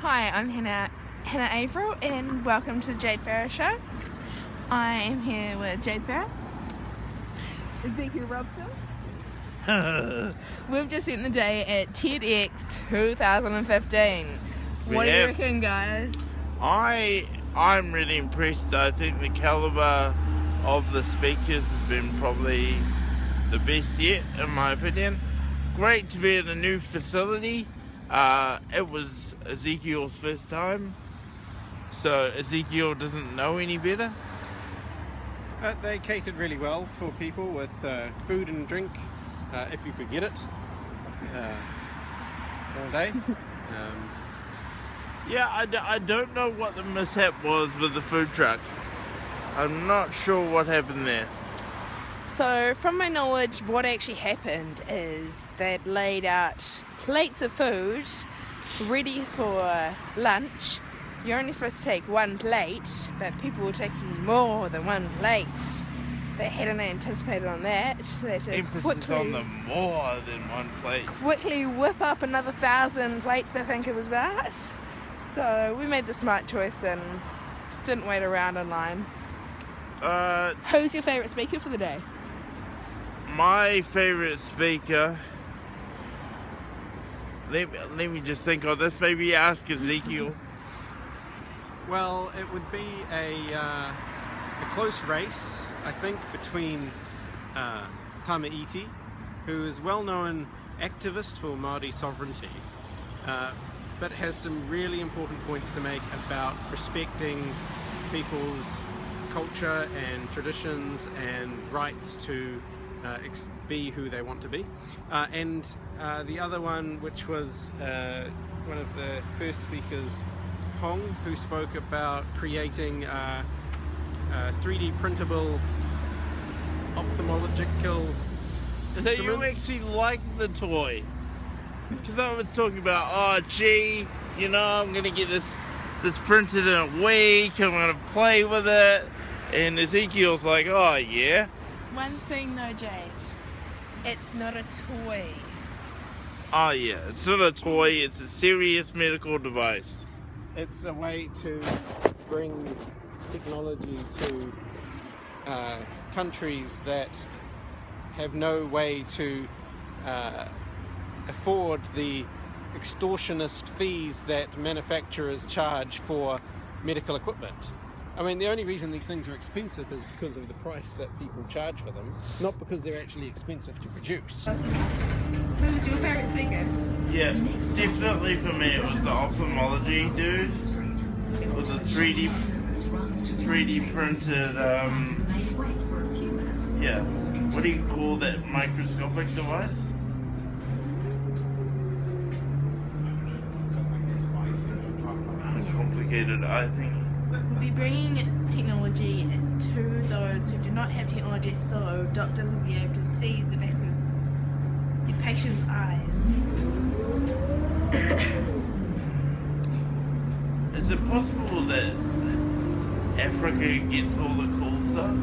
Hi, I'm Hannah Averill, and welcome to the Jade Farrar Show. I am here with Jade Farrar, Ezekiel Robson. We've just spent the day at TEDx 2015. What do you reckon, guys? I'm really impressed. I think the caliber of the speakers has been probably the best yet, in my opinion. Great to be in a new facility. It was Ezekiel's first time, so Ezekiel doesn't know any better. They catered really well for people with food and drink, if you could get it, all day. Yeah, I don't know what the mishap was with the food truck. I'm not sure what happened there. So, from my knowledge, what actually happened is they'd laid out plates of food ready for lunch. You're only supposed to take one plate, but people were taking more than one plate. They hadn't anticipated on that, so they had to Emphasis on the more than one plate. quickly whip up another 1,000 plates, I think it was about. So we made the smart choice and didn't wait around in line. Who's your favourite speaker for the day? My favourite speaker... Let me just think of this. Maybe ask Ezekiel. Well, it would be a close race, I think, between Tamaiti, who is a well-known activist for Māori sovereignty, but has some really important points to make about respecting people's culture and traditions and rights to be who they want to be. And the other one, which was one of the first speakers, Hong, who spoke about creating 3D printable ophthalmological So instruments. you actually like the toy? Because I was talking about, oh gee, I'm going to get this printed in a week, I'm going to play with it. And Ezekiel's like, oh yeah. One thing though, Jade, it's not a toy. Oh yeah, it's not a toy, it's a serious medical device. It's a way to bring technology to countries that have no way to afford the extortionist fees that manufacturers charge for medical equipment. I mean, the only reason these things are expensive is because of the price that people charge for them, not because they're actually expensive to produce. Who's your favourite speaker? Yeah, definitely for me it was the ophthalmology dude with the 3D printed, yeah, what do you call that microscopic device? Complicated, I think. We'll be bringing technology to those who do not have technology, so doctors will be able to see the back of your patient's eyes. Is it possible that Africa gets all the cool stuff?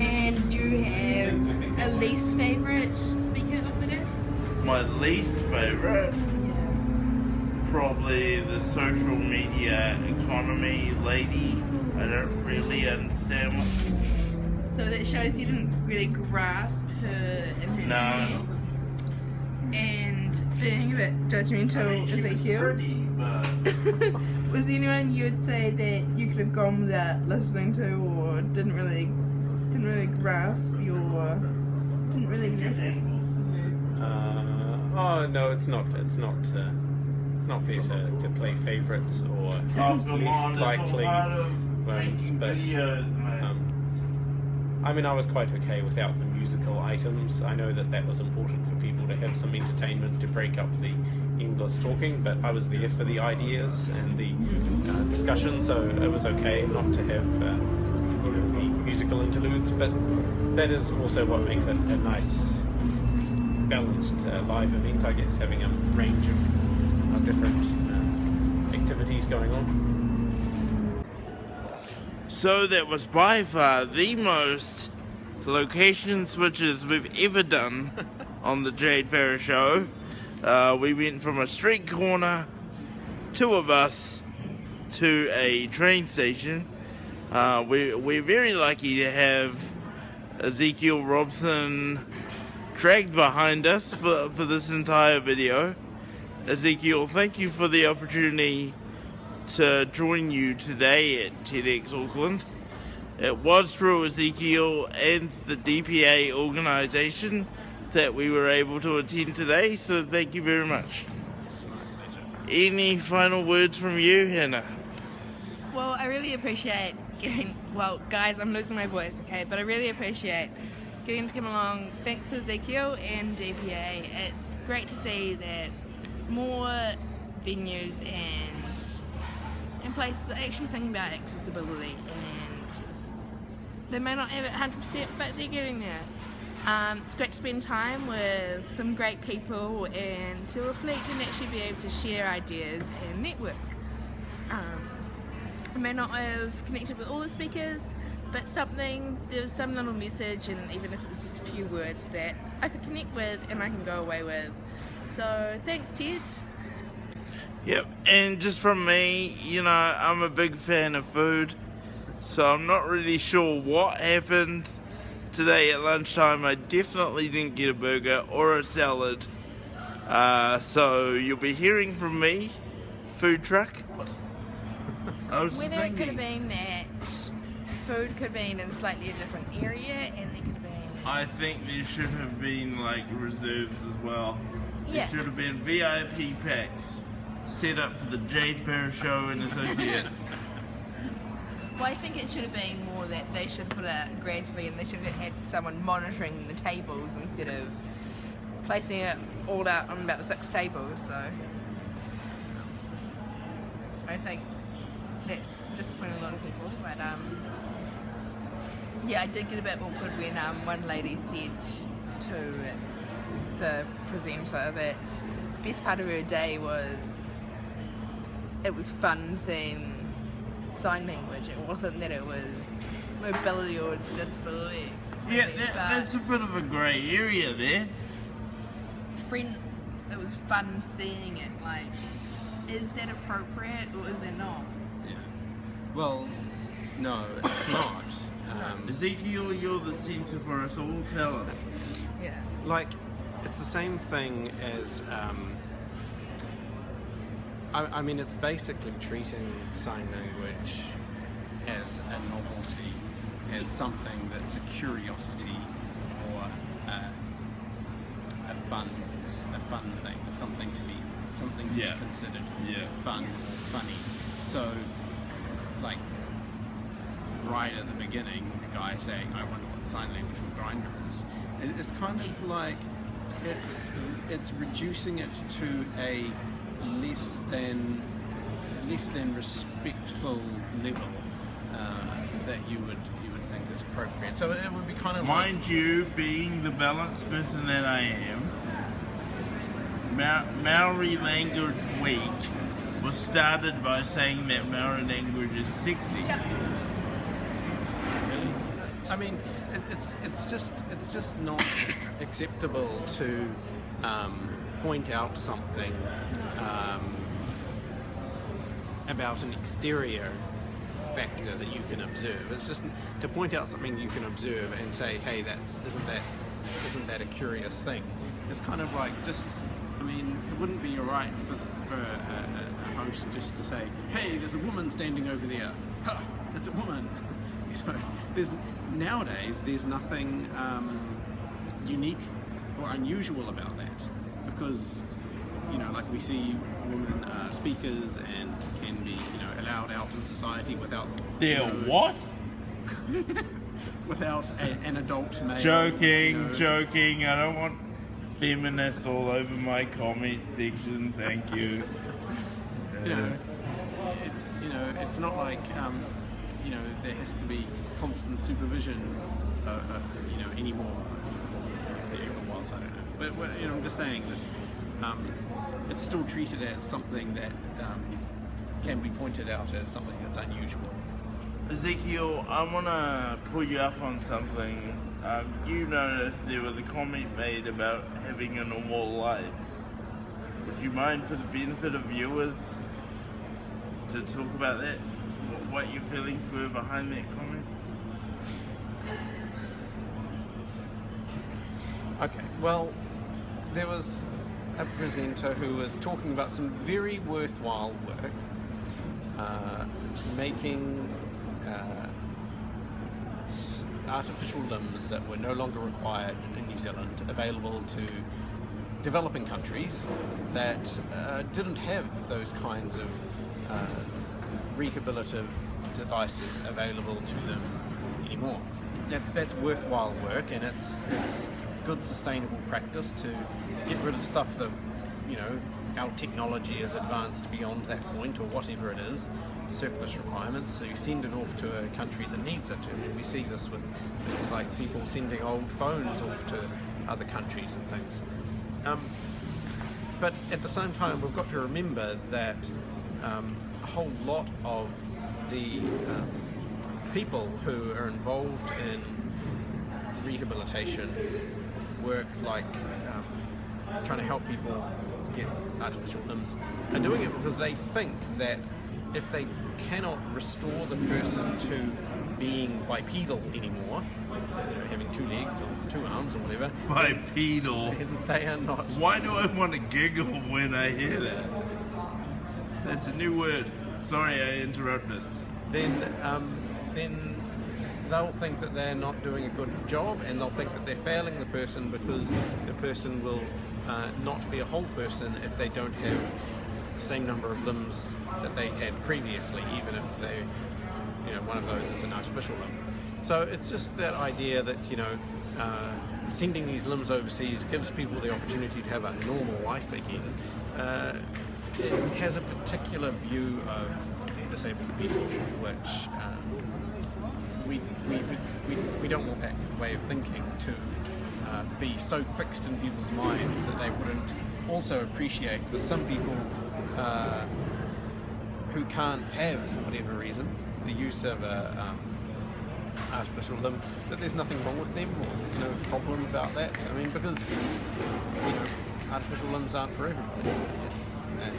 And do you have a least favourite speaker of the day? My least favourite? Probably the social media economy lady. I don't really understand what... So that shows you didn't really grasp her and her No. And being a bit judgmental, she was Ezekiel. pretty, but... Was there anyone you would say that you could have gone without listening to, or didn't really grasp your, didn't really get it? Oh no, it's not fair to play favourites or least likely ones, but I mean, I was quite okay without the musical items. I know that was important for people to have some entertainment to break up the endless talking, but I was there for the ideas and the discussion, so it was okay not to have the musical interludes, but that is also what makes it a nice balanced live event, I guess, having a range of different activities going on. So that was by far the most location switches we've ever done. on the Jade Farrar show. We went from a street corner to a bus to a train station. We're very lucky to have Ezekiel Robson dragged behind us for this entire video. Ezekiel, thank you for the opportunity to join you today at TEDxAuckland. It was through Ezekiel and the DPA organisation that we were able to attend today, so thank you very much. It's my pleasure. Any final words from you, Hannah? Well, I really appreciate getting, well, guys, I'm losing my voice, okay, but I really appreciate getting to come along. Thanks to Ezekiel and DPA. It's great to see that more venues and places are actually thinking about accessibility, and they may not have it 100%, but they're getting there. It's great to spend time with some great people and to reflect and actually be able to share ideas and network. I may not have connected with all the speakers, but there was some little message, and even if it was just a few words, that I could connect with and I can go away with. So thanks, Ted. Yep, and just from me, I'm a big fan of food, so I'm not really sure what happened today at lunchtime. I definitely didn't get a burger or a salad, so you'll be hearing from me, food truck. I was Whether it could have been that food could have been in slightly a different area, and there could have been... I think there should have been reserves as well. Yeah. There should have been VIP packs set up for the Jade Farrar show and associates. Well, I think it should have been more that they should put it out gradually, and they should have had someone monitoring the tables instead of placing it all out on about 6 tables. So I think that's disappointing a lot of people. But yeah, I did get a bit awkward when one lady said to the presenter that best part of her day was it was fun seeing sign language. It wasn't that it was mobility or disability. Yeah, that's a bit of a grey area there. It was fun seeing it. Like, is that appropriate or is that not? Yeah. Well, no, it's not. Ezekiel, you're the censor for us all. Tell us. Yeah. Like, it's the same thing as, I mean, it's basically treating sign language as a novelty, as something that's a curiosity or a fun thing, something to be considered fun or funny. So, like, right at the beginning, the guy saying, "I wonder what sign language for grinder is," it's kind of like it's reducing it to a less than respectful level that you would think is appropriate. So it would be kind of Mind you, being the balanced person that I am, Maori Language Week was started by saying that Maori language is sexy. I mean, it's just not acceptable to point out something about an exterior factor that you can observe. It's just to point out something you can observe and say, "Hey, isn't that a curious thing?" It's kind of like just. I mean, it wouldn't be right for a host just to say, "Hey, there's a woman standing over there. Ha, it's a woman." Nowadays there's nothing unique or unusual about that, because like we see women speakers and can be allowed out in society without What? without an adult male. Joking. I don't want feminists all over my comment section. Thank you. It's not like there has to be constant supervision, anymore. If there ever was, I don't know. But I'm just saying that it's still treated as something that can be pointed out as something that's unusual. Ezekiel, I want to pull you up on something. You noticed there was a comment made about having a normal life. Would you mind, for the benefit of viewers, to talk about that? What your feelings were behind that comment? Okay, well, there was a presenter who was talking about some very worthwhile work, making artificial limbs that were no longer required in New Zealand available to developing countries that didn't have those kinds of rehabilitative devices available to them anymore. That's worthwhile work, and it's good sustainable practice to get rid of stuff that, you know, our technology is advanced beyond that point, or whatever it is, surplus requirements, so you send it off to a country that needs it. I mean, we see this with things like people sending old phones off to other countries and things. But at the same time, we've got to remember that a whole lot of the people who are involved in rehabilitation work, like trying to help people get artificial limbs, are doing it because they think that if they cannot restore the person to being bipedal anymore, you know, having 2 legs or 2 arms or whatever, Bipedal. then they are not. Why do I want to giggle when I hear that? That's a new word. Sorry, I interrupted. Then they'll think that they're not doing a good job, and they'll think that they're failing the person because the person will not be a whole person if they don't have the same number of limbs that they had previously, even if they, you know, one of those is an artificial limb. So it's just that idea that, you know, sending these limbs overseas gives people the opportunity to have a normal life again. It has a particular view of disabled people, which we don't want that way of thinking to be so fixed in people's minds that they wouldn't also appreciate that some people who can't have, for whatever reason, the use of a artificial limb, that there's nothing wrong with them, or there's no problem about that. I mean, because, you know, artificial limbs aren't for everybody, yes, and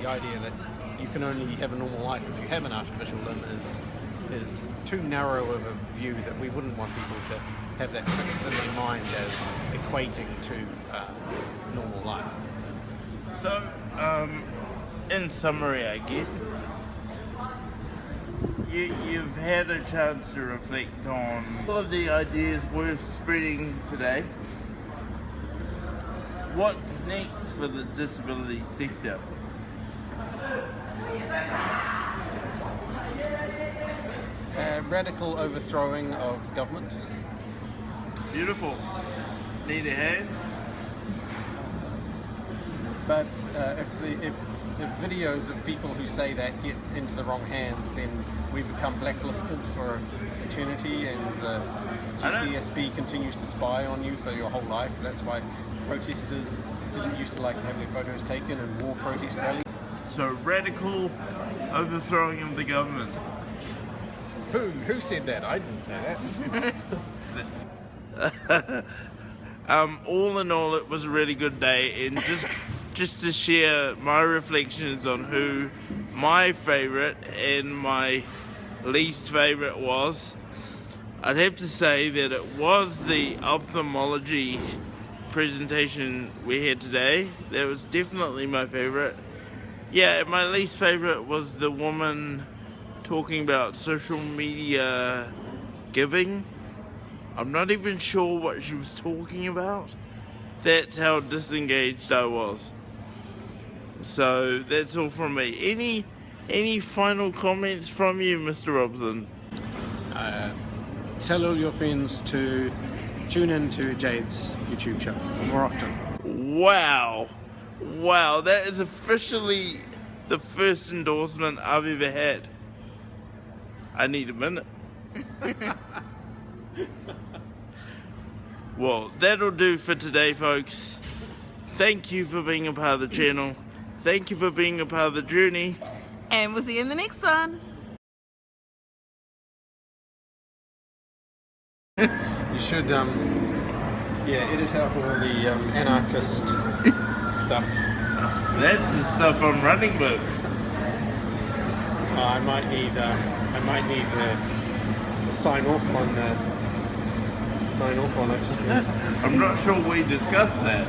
the idea that you can only have a normal life if you have an artificial limb is too narrow of a view that we wouldn't want people to have that fixed in their mind as equating to normal life. So, in summary, I guess, you've had a chance to reflect on all of the ideas worth spreading today. What's next for the disability sector? Radical overthrowing of government. Beautiful. Need a hand? But if videos of people who say that get into the wrong hands, then we become blacklisted for eternity, and the GCSB continues to spy on you for your whole life. That's why protesters didn't used to like to have their photos taken in war protest rallies. So radical overthrowing of the government. Who said that? I didn't say that. All in all, it was a really good day, and just to share my reflections on who my favourite and my least favourite was, I'd have to say that it was the ophthalmology presentation we had today. That was definitely my favourite. Yeah, my least favourite was the woman talking about social media giving. I'm not even sure what she was talking about. That's how disengaged I was. So that's all from me. Any final comments from you, Mr. Robson? Tell all your friends to tune in to Jade's YouTube show more often. Wow, that is officially the first endorsement I've ever had. I need a minute. Well, that'll do for today, folks. Thank you for being a part of the channel. Thank you for being a part of the journey. And we'll see you in the next one. You should edit out all the anarchist stuff. That's the stuff I'm running with. I might need to sign off on it. I'm not sure we discussed that.